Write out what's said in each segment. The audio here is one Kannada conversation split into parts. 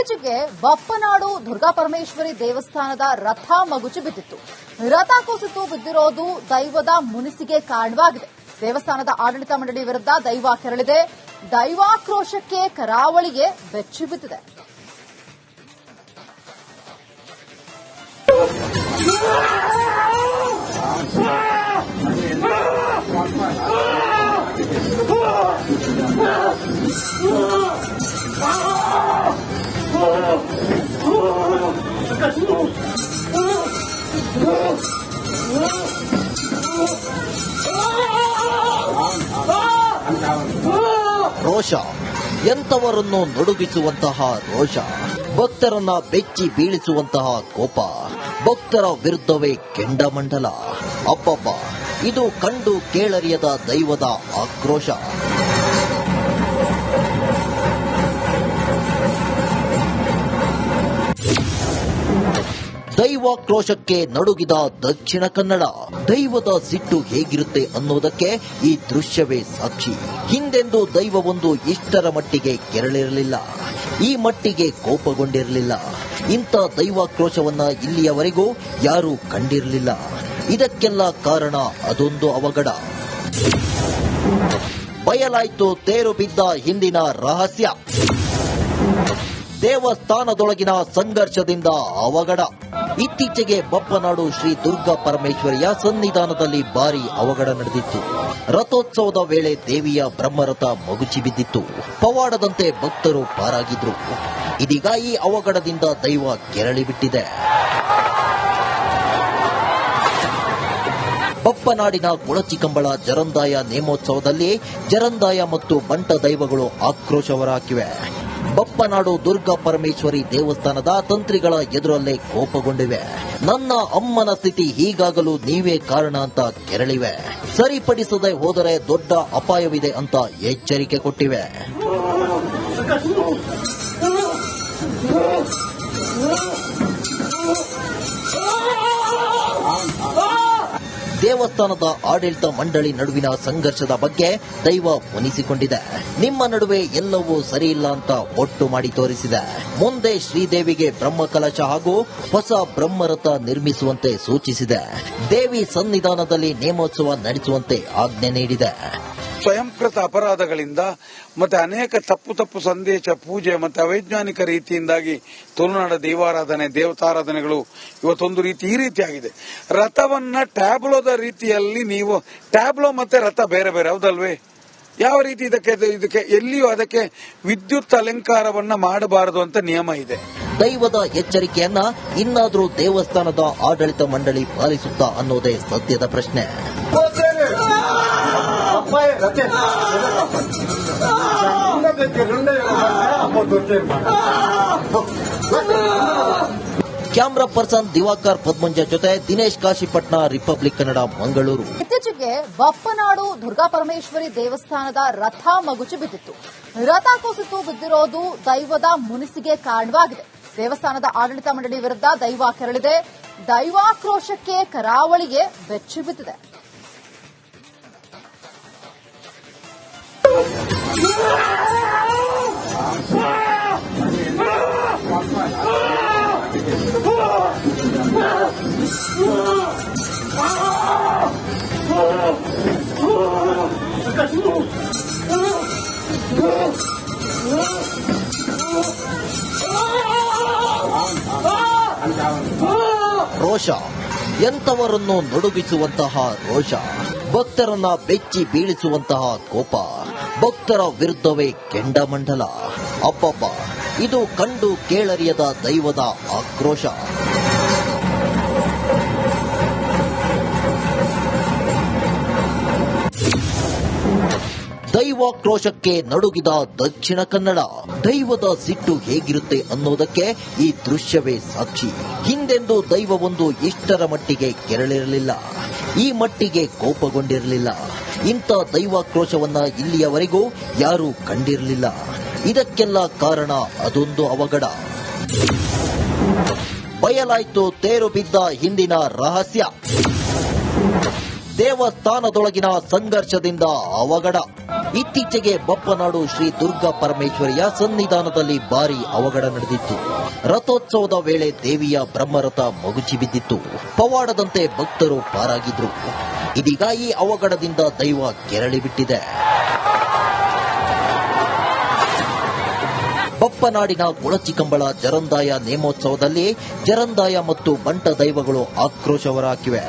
ಇತ್ತೀಚೆಗೆ ಬಪ್ಪನಾಡು ದುರ್ಗಾಪರಮೇಶ್ವರಿ ದೇವಸ್ಥಾನದ ರಥ ಮಗುಚಿ ಬಿದ್ದಿತ್ತು. ರಥ ಕುಸಿತು ಬಿದ್ದಿರೋದು ದೈವದ ಮುನಿಸಿಗೆ ಕಾರಣವಾಗಿದೆ. ದೇವಸ್ಥಾನದ ಆಡಳಿತ ಮಂಡಳಿ ವಿರುದ್ಧ ದೈವ ಕೆರಳಿದೆ. ದೈವಾಕ್ರೋಶಕ್ಕೆ ಕರಾವಳಿಗೆ ಬೆಚ್ಚಿ ಬಿದ್ದಿದೆ. ರೋಷ ಎಂತವರನ್ನು ನಡುಗಿಸುವಂತಹ ರೋಷ, ಭಕ್ತರನ್ನ ಬೆಚ್ಚಿ ಬೀಳಿಸುವಂತಹ ಕೋಪ, ಭಕ್ತರ ವಿರುದ್ಧವೇ ಕೆಂಡಮಂಡಲ. ಅಪ್ಪಪ್ಪ, ಇದು ಕಂಡು ಕೇಳರಿಯದ ದೈವದ ಆಕ್ರೋಶ. ದೈವಾಕ್ರೋಶಕ್ಕೆ ನಡುಗಿದ ದಕ್ಷಿಣ ಕನ್ನಡ. ದೈವದ ಸಿಟ್ಟು ಹೇಗಿರುತ್ತೆ ಅನ್ನೋದಕ್ಕೆ ಈ ದೃಶ್ಯವೇ ಸಾಕ್ಷಿ. ಹಿಂದೆಂದೂ ದೈವವೊಂದು ಇಷ್ಟರ ಮಟ್ಟಿಗೆ ಕೆರಳಿರಲಿಲ್ಲ, ಈ ಮಟ್ಟಿಗೆ ಕೋಪಗೊಂಡಿರಲಿಲ್ಲ. ಇಂಥ ದೈವಾಕ್ರೋಶವನ್ನ ಇಲ್ಲಿಯವರೆಗೂ ಯಾರೂ ಕಂಡಿರಲಿಲ್ಲ. ಇದಕ್ಕೆಲ್ಲ ಕಾರಣ ಅದೊಂದು ಅವಘಡ. ಬಯಲಾಯ್ತು ತೇರು ಬಿದ್ದ ಹಿಂದಿನ ರಹಸ್ಯ. ದೇವಸ್ಥಾನದೊಳಗಿನ ಸಂಘರ್ಷದಿಂದ ಅವಘಡ. ಇತ್ತೀಚೆಗೆ ಬಪ್ಪನಾಡು ಶ್ರೀ ದುರ್ಗಾ ಪರಮೇಶ್ವರಿಯ ಸನ್ನಿಧಾನದಲ್ಲಿ ಭಾರಿ ಅವಘಡ ನಡೆದಿತ್ತು. ರಥೋತ್ಸವದ ವೇಳೆ ದೇವಿಯ ಬ್ರಹ್ಮರಥ ಮಗುಚಿ ಬಿದ್ದಿತ್ತು. ಪವಾಡದಂತೆ ಭಕ್ತರು ಪಾರಾಗಿದ್ರು. ಇದೀಗ ಈ ಅವಘಡದಿಂದ ದೈವ ಕೆರಳಿ ಬಿಟ್ಟಿದೆ. ಬಪ್ಪನಾಡಿನ ಕುಳಚಿಕಂಬಳ ಜರಂದಾಯ ನೇಮೋತ್ಸವದಲ್ಲಿ ಜರಂದಾಯ ಮತ್ತು ಬಂಟ ದೈವಗಳು ಆಕ್ರೋಶ ಹೊರಹಾಕಿವೆ. ಬಪ್ಪನಾಡು ದುರ್ಗಾ ಪರಮೇಶ್ವರಿ ದೇವಸ್ಥಾನದ ತಂತ್ರಿಗಳ ಎದುರಲ್ಲೇ ಕೋಪಗೊಂಡಿವೆ. ನನ್ನ ಅಮ್ಮನ ಸ್ಥಿತಿ ಹೀಗಾಗಲು ನೀವೇ ಕಾರಣ ಅಂತ ಕೆರಳಿವೆ. ಸರಿಪಡಿಸದೆ ಹೋದರೆ ದೊಡ್ಡ ಅಪಾಯವಿದೆ ಅಂತ ಎಚ್ಚರಿಕೆ ಕೊಟ್ಟಿವೆ. ದೇವಸ್ಥಾನದ ಆಡಳಿತ ಮಂಡಳಿ ನಡುವಿನ ಸಂಘರ್ಷದ ಬಗ್ಗೆ ದೈವ ಮುನಿಸಿಕೊಂಡಿದೆ. ನಿಮ್ಮ ನಡುವೆ ಎಲ್ಲವೂ ಸರಿಯಿಲ್ಲ ಅಂತ ಒಟ್ಟು ಮಾಡಿ ತೋರಿಸಿದೆ. ಮುಂದೆ ಶ್ರೀದೇವಿಗೆ ಬ್ರಹ್ಮಕಲಶ ಹಾಗೂ ಹೊಸ ಬ್ರಹ್ಮರಥ ನಿರ್ಮಿಸುವಂತೆ ಸೂಚಿಸಿದೆ. ದೇವಿ ಸನ್ನಿಧಾನದಲ್ಲಿ ನೇಮೋತ್ಸವ ನಡೆಸುವಂತೆ ಆಜ್ಞೆ ನೀಡಿದೆ. ಸ್ವಯಂಕೃತ ಅಪರಾಧಗಳಿಂದ ಮತ್ತೆ ಅನೇಕ ತಪ್ಪು ಸಂದೇಶ, ಪೂಜೆ ಮತ್ತೆ ಅವೈಜ್ಞಾನಿಕ ರೀತಿಯಿಂದಾಗಿ ತುಳುನಾಡ ದೈವಾರಾಧನೆ, ದೇವತಾರಾಧನೆಗಳು ಇವತ್ತೊಂದು ರೀತಿ ಈ ರೀತಿಯಾಗಿದೆ. ರಥವನ್ನ ಟ್ಯಾಬ್ಲೋದ ರೀತಿಯಲ್ಲಿ ನೀವು ಟ್ಯಾಬ್ಲೋ ಮತ್ತೆ ರಥ ಬೇರೆ ಬೇರೆ ಹೌದಲ್ವೇ? ಯಾವ ರೀತಿ ಇದಕ್ಕೆ ಎಲ್ಲಿಯೂ ಅದಕ್ಕೆ ವಿದ್ಯುತ್ ಅಲಂಕಾರವನ್ನ ಮಾಡಬಾರದು ಅಂತ ನಿಯಮ ಇದೆ. ದೈವದ ಎಚ್ಚರಿಕೆಯನ್ನ ಇನ್ನಾದ್ರೂ ದೇವಸ್ಥಾನದ ಆಡಳಿತ ಮಂಡಳಿ ಪಾಲಿಸುತ್ತಾ ಅನ್ನೋದೇ ಸದ್ಯದ ಪ್ರಶ್ನೆ. ಕ್ಯಾಮ್ರಾ ಪರ್ಸನ್ ದಿವಾಕರ್ ಪದ್ಮಂಜ ಜೊತೆ ದಿನೇಶ್ ಕಾಶಿಪಟ್ನ, ರಿಪಬ್ಲಿಕ್ ಕನ್ನಡ, ಮಂಗಳೂರು. ಇತ್ತೀಚೆಗೆ ಬಪ್ಪನಾಡು ದುರ್ಗಾಪರಮೇಶ್ವರಿ ದೇವಸ್ಥಾನದ ರಥ ಮಗುಚಿ ಬಿದ್ದಿತ್ತು. ರಥ ಕುಸಿತು ಬಿದ್ದಿರೋದು ದೈವದ ಮುನಿಸಿಗೆ ಕಾರಣವಾಗಿದೆ. ದೇವಸ್ಥಾನದ ಆಡಳಿತ ಮಂಡಳಿ ವಿರುದ್ಧ ದೈವ ಕೆರಳಿದೆ. ದೈವಾಕ್ರೋಶಕ್ಕೆ ಕರಾವಳಿಗೆ ಬೆಚ್ಚಿ ಬಿದ್ದಿದೆ. ರೋಷ ಎಂತವರನ್ನು ನಡುಗಿಸುವಂತಹ ರೋಷ, ಭಕ್ತರನ್ನ ಬೆಚ್ಚಿ ಬೀಳಿಸುವಂತಹ ಕೋಪ, ಭಕ್ತರ ವಿರುದ್ಧವೇ ಕೆಂಡಮಂಡಲ. ಅಪ್ಪಪ್ಪ, ಇದು ಕಂಡು ಕೇಳರಿಯದ ದೈವದ ಆಕ್ರೋಶ. ದೈವಾಕ್ರೋಶಕ್ಕೆ ನಡುಗಿದ ದಕ್ಷಿಣ ಕನ್ನಡ. ದೈವದ ಸಿಟ್ಟು ಹೇಗಿರುತ್ತೆ ಅನ್ನೋದಕ್ಕೆ ಈ ದೃಶ್ಯವೇ ಸಾಕ್ಷಿ. ಹಿಂದೆಂದೂ ದೈವವೊಂದು ಇಷ್ಟರ ಮಟ್ಟಿಗೆ ಕೆರಳಿರಲಿಲ್ಲ, ಈ ಮಟ್ಟಿಗೆ ಕೋಪಗೊಂಡಿರಲಿಲ್ಲ. ಇಂಥ ದೈವಾಕ್ರೋಶವನ್ನ ಇಲ್ಲಿಯವರೆಗೂ ಯಾರೂ ಕಂಡಿರಲಿಲ್ಲ. ಇದಕ್ಕೆಲ್ಲ ಕಾರಣ ಅದೊಂದು ಅವಘಡ. ಬಯಲಾಯ್ತು ತೇರು ಬಿದ್ದ ಹಿಂದಿನ ರಹಸ್ಯ. ದೇವಸ್ಥಾನದೊಳಗಿನ ಸಂಘರ್ಷದಿಂದ ಅವಘಡ. ಇತ್ತೀಚೆಗೆ ಬಪ್ಪನಾಡು ಶ್ರೀ ದುರ್ಗಾ ಪರಮೇಶ್ವರಿಯ ಸನ್ನಿಧಾನದಲ್ಲಿ ಭಾರಿ ಅವಘಡ ನಡೆದಿತ್ತು. ರಥೋತ್ಸವದ ವೇಳೆ ದೇವಿಯ ಬ್ರಹ್ಮರಥ ಮಗುಚಿ ಬಿದ್ದಿತ್ತು. ಪವಾಡದಂತೆ ಭಕ್ತರು ಪಾರಾಗಿದ್ರು. ಇದೀಗ ಈ ಅವಘಡದಿಂದ ದೈವ ಕೆರಳಿ ಬಿಟ್ಟಿದೆ. ಬಪ್ಪನಾಡಿನ ಗುಳಚಿಕಂಬಳ ಜರಂದಾಯ ನೇಮೋತ್ಸವದಲ್ಲಿ ಜರಂದಾಯ ಮತ್ತು ಬಂಟ ದೈವಗಳು ಆಕ್ರೋಶ ಹೊರಹಾಕಿವೆ.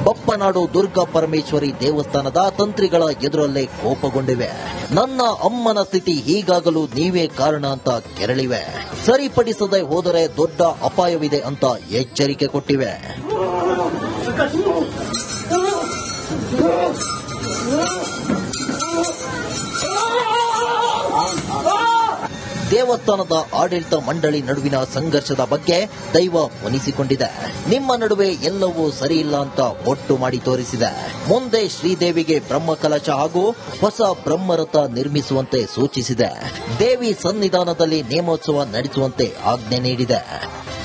ಬಪ್ಪನಾಡು ದುರ್ಗಾ ಪರಮೇಶ್ವರಿ ದೇವಸ್ಥಾನದ ತಂತ್ರಿಗಳ ಎದುರಲ್ಲೇ ಕೋಪಗೊಂಡಿವೆ. ನನ್ನ ಅಮ್ಮನ ಸ್ಥಿತಿ ಹೀಗಾಗಲು ನೀವೇ ಕಾರಣ ಅಂತ ಕೆರಳಿವೆ. ಸರಿಪಡಿಸದೆ ಹೋದರೆ ದೊಡ್ಡ ಅಪಾಯವಿದೆ ಅಂತ ಎಚ್ಚರಿಕೆ ಕೊಟ್ಟಿವೆ. ದೇವಸ್ಥಾನದ ಆಡಳಿತ ಮಂಡಳಿ ನಡುವಿನ ಸಂಘರ್ಷದ ಬಗ್ಗೆ ದೈವ ಮುನಿಸಿಕೊಂಡಿದೆ. ನಿಮ್ಮ ನಡುವೆ ಎಲ್ಲವೂ ಸರಿಯಿಲ್ಲ ಅಂತ ಒಟ್ಟು ಮಾಡಿ ತೋರಿಸಿದೆ. ಮುಂದೆ ಶ್ರೀದೇವಿಗೆ ಬ್ರಹ್ಮಕಲಶ ಹಾಗೂ ಹೊಸ ಬ್ರಹ್ಮರಥ ನಿರ್ಮಿಸುವಂತೆ ಸೂಚಿಸಿದೆ. ದೇವಿ ಸನ್ನಿಧಾನದಲ್ಲಿ ನೇಮೋತ್ಸವ ನಡೆಸುವಂತೆ ಆಜ್ಞೆ ನೀಡಿದೆ.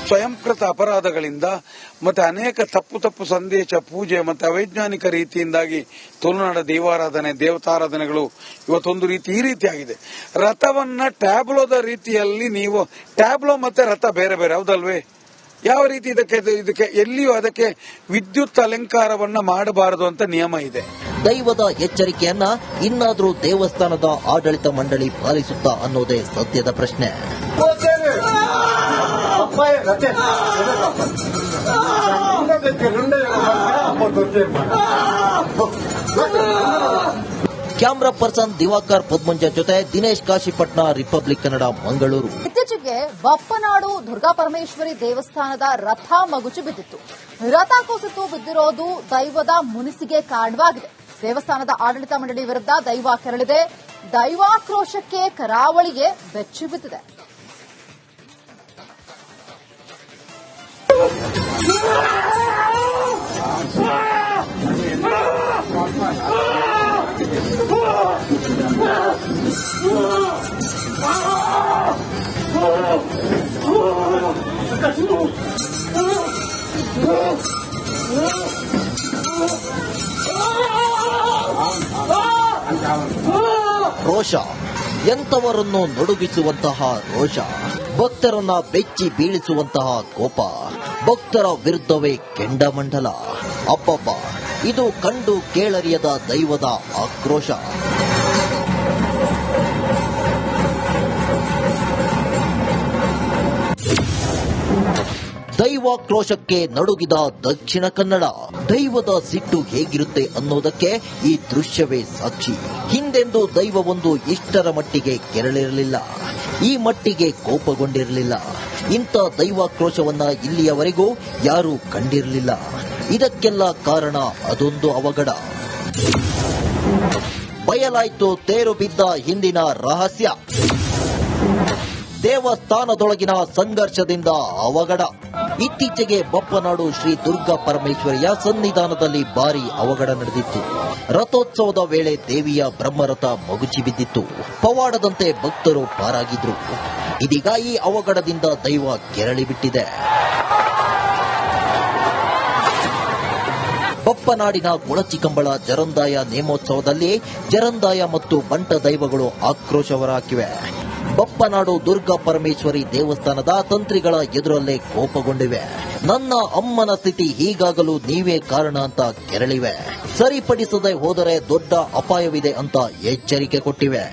ಸ್ವಯಂಕೃತ ಅಪರಾಧಗಳಿಂದ ಮತ್ತೆ ಅನೇಕ ತಪ್ಪು ಸಂದೇಶ, ಪೂಜೆ ಮತ್ತೆ ಅವೈಜ್ಞಾನಿಕ ರೀತಿಯಿಂದಾಗಿ ತುಳುನಾಡ ದೈವಾರಾಧನೆ, ದೇವತಾರಾಧನೆಗಳು ಇವತ್ತೊಂದು ರೀತಿ ಈ ರೀತಿಯಾಗಿದೆ. ರಥವನ್ನ ಟ್ಯಾಬ್ಲೋದ ರೀತಿಯಲ್ಲಿ ನೀವು ಟ್ಯಾಬ್ಲೋ ಮತ್ತೆ ರಥ ಬೇರೆ ಬೇರೆ ಹೌದಲ್ವೇ? ಯಾವ ರೀತಿ ಇದಕ್ಕೆ ಎಲ್ಲಿಯೂ ಅದಕ್ಕೆ ವಿದ್ಯುತ್ ಅಲಂಕಾರವನ್ನ ಮಾಡಬಾರದು ಅಂತ ನಿಯಮ ಇದೆ. ದೈವದ ಎಚ್ಚರಿಕೆಯನ್ನ ಇನ್ನಾದ್ರೂ ದೇವಸ್ಥಾನದ ಆಡಳಿತ ಮಂಡಳಿ ಪಾಲಿಸುತ್ತಾ ಅನ್ನೋದೇ ಸದ್ಯದ ಪ್ರಶ್ನೆ. ಕ್ಯಾಮರಾ ಪರ್ಸನ್ ದಿವಾಕರ್ ಪದ್ಮಂಜ ಜೊತೆ ದಿನೇಶ್ ಕಾಶಿಪಟ್ನ, ರಿಪಬ್ಲಿಕ್ ಕನ್ನಡ, ಮಂಗಳೂರು. ಇತ್ತೀಚೆಗೆ ಬಪ್ಪನಾಡು ದುರ್ಗಾ ಪರಮೇಶ್ವರಿ ದೇವಸ್ಥಾನದ ರಥ ಮಗುಚಿ ಬಿದ್ದಿತ್ತು. ರಥ ಕುಸಿತು ಬಿದ್ದಿರೋದು ದೈವದ ಮುನಿಸಿಗೆ ಕಾರಣವಾಗಿದೆ. ದೇವಸ್ಥಾನದ ಆಡಳಿತ ಮಂಡಳಿ ವಿರುದ್ಧ ದೈವ ಕೆರಳಿದೆ. ದೈವಾಕ್ರೋಶಕ್ಕೆ ಕರಾವಳಿಗೆ ಬೆಚ್ಚಿ ಬಿದ್ದಿದೆ. ರೋಷ, ಎಂತವರನ್ನು ನಡುಗಿಸುವಂತಹ ರೋಷ, ಭಕ್ತರನ್ನ ಬೆಚ್ಚಿ ಬೀಳಿಸುವಂತಹ ಕೋಪ, ಭಕ್ತರ ವಿರುದ್ಧವೇ ಕೆಂಡಮಂಡಲ. ಅಬ್ಬಬ್ಬ, ಇದು ಕಂಡು ಕೇಳರಿಯದ ದೈವದ ಆಕ್ರೋಶ. ದೈವಾಕ್ರೋಶಕ್ಕೆ ನಡುಗಿದ ದಕ್ಷಿಣ ಕನ್ನಡ. ದೈವದ ಸಿಟ್ಟು ಹೇಗಿರುತ್ತೆ ಅನ್ನೋದಕ್ಕೆ ಈ ದೃಶ್ಯವೇ ಸಾಕ್ಷಿ. ಹಿಂದೆಂದೂ ದೈವವೊಂದು ಇಷ್ಟರ ಮಟ್ಟಿಗೆ ಕೆರಳಿರಲಿಲ್ಲ, ಈ ಮಟ್ಟಿಗೆ ಕೋಪಗೊಂಡಿರಲಿಲ್ಲ. ಇಂಥ ದೈವಾಕ್ರೋಶವನ್ನ ಇಲ್ಲಿಯವರೆಗೂ ಯಾರೂ ಕಂಡಿರಲಿಲ್ಲ. ಇದಕ್ಕೆಲ್ಲ ಕಾರಣ ಅದೊಂದು ಅವಘಡ. ಬಯಲಾಯ್ತು ತೇರು ಬಿದ್ದ ಹಿಂದಿನ ರಹಸ್ಯ. ದೇವಸ್ಥಾನದೊಳಗಿನ ಸಂಘರ್ಷದಿಂದ ಅವಘಡ. ಇತ್ತೀಚೆಗೆ ಬಪ್ಪನಾಡು ಶ್ರೀ ದುರ್ಗಾ ಪರಮೇಶ್ವರಿಯ ಸನ್ನಿಧಾನದಲ್ಲಿ ಭಾರಿ ಅವಘಡ ನಡೆದಿತ್ತು. ರಥೋತ್ಸವದ ವೇಳೆ ದೇವಿಯ ಬ್ರಹ್ಮರಥ ಮಗುಚಿ ಬಿದ್ದಿತ್ತು. ಪವಾಡದಂತೆ ಭಕ್ತರು ಪಾರಾಗಿದ್ರು. ಇದೀಗ ಈ ಅವಘಡದಿಂದ ದೈವ ಕೆರಳಿ ಬಿಟ್ಟಿದೆ. ಬಪ್ಪನಾಡಿನ ಗುಳಚಿಕಂಬಳ ಜರಂದಾಯ ನೇಮೋತ್ಸವದಲ್ಲಿ ಜರಂದಾಯ ಮತ್ತು ಬಂಟ ದೈವಗಳು ಆಕ್ರೋಶ ಹೊರಹಾಕಿವೆ. ಬಪ್ಪನಾಡು ದುರ್ಗಾ ಪರಮೇಶ್ವರಿ ದೇವಸ್ಥಾನದ ತಂತ್ರಿಗಳ ಎದುರಲ್ಲೇ ಕೋಪಗೊಂಡಿವೆ. ನನ್ನ ಅಮ್ಮನ ಸ್ಥಿತಿ ಹೀಗಾಗಲು ನೀವೇ ಕಾರಣ ಅಂತ ಕೆರಳಿವೆ. ಸರಿಪಡಿಸದೆ ಹೋದರೆ ದೊಡ್ಡ ಅಪಾಯವಿದೆ ಅಂತ ಎಚ್ಚರಿಕೆ ಕೊಟ್ಟಿವೆ.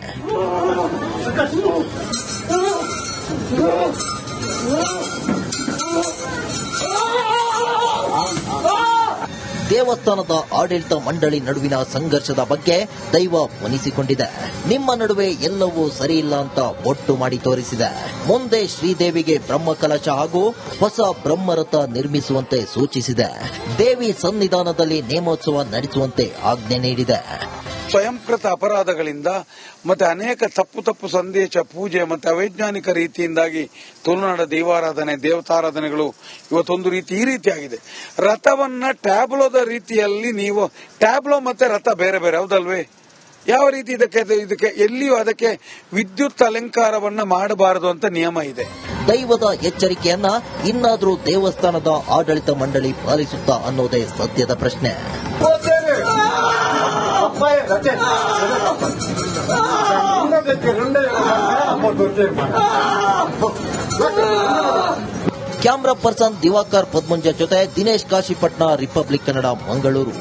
ದೇವಸ್ಥಾನದ ಆಡಳಿತ ಮಂಡಳಿ ನಡುವಿನ ಸಂಘರ್ಷದ ಬಗ್ಗೆ ದೈವ ಮುನಿಸಿಕೊಂಡಿದೆ. ನಿಮ್ಮ ನಡುವೆ ಎಲ್ಲವೂ ಸರಿಯಿಲ್ಲ ಅಂತ ಒಟ್ಟು ಮಾಡಿ ತೋರಿಸಿದೆ. ಮುಂದೆ ಶ್ರೀದೇವಿಗೆ ಬ್ರಹ್ಮಕಲಶ ಹಾಗೂ ಹೊಸ ಬ್ರಹ್ಮರಥ ನಿರ್ಮಿಸುವಂತೆ ಸೂಚಿಸಿದೆ. ದೇವಿ ಸನ್ನಿಧಾನದಲ್ಲಿ ನೇಮೋತ್ಸವ ನಡೆಸುವಂತೆ ಆಜ್ಞೆ ನೀಡಿದೆ. ಸ್ವಯಂಕೃತ ಅಪರಾಧಗಳಿಂದ ಮತ್ತೆ ಅನೇಕ ತಪ್ಪು ಸಂದೇಶ, ಪೂಜೆ ಮತ್ತೆ ಅವೈಜ್ಞಾನಿಕ ರೀತಿಯಿಂದಾಗಿ ತುಳುನಾಡ ದೈವಾರಾಧನೆ, ದೇವತಾರಾಧನೆಗಳು ಇವತ್ತೊಂದು ರೀತಿ ಈ ರೀತಿಯಾಗಿದೆ. ರಥವನ್ನ ಟ್ಯಾಬ್ಲೋದ ರೀತಿಯಲ್ಲಿ ನೀವು ಟ್ಯಾಬ್ಲೋ ಮತ್ತೆ ರಥ ಬೇರೆ ಬೇರೆ ಹೌದಲ್ವೇ? ಯಾವ ರೀತಿ ಇದಕ್ಕೆ ಎಲ್ಲಿಯೂ ಅದಕ್ಕೆ ವಿದ್ಯುತ್ ಅಲಂಕಾರವನ್ನ ಮಾಡಬಾರದು ಅಂತ ನಿಯಮ ಇದೆ. ದೈವದ ಎಚ್ಚರಿಕೆಯನ್ನ ಇನ್ನಾದ್ರೂ ದೇವಸ್ಥಾನದ ಆಡಳಿತ ಮಂಡಳಿ ಪಾಲಿಸುತ್ತಾ ಅನ್ನೋದೇ ಸದ್ಯದ ಪ್ರಶ್ನೆ. ಕ್ಯಾಮ್ರಾ ಪರ್ಸನ್ ದಿವಾಕರ್ ಪದ್ಮಂಜ ಜೊತೆ ದಿನೇಶ್ ಕಾಶಿಪಟ್ನ, ರಿಪಬ್ಲಿಕ್ ಕನ್ನಡ, ಮಂಗಳೂರು.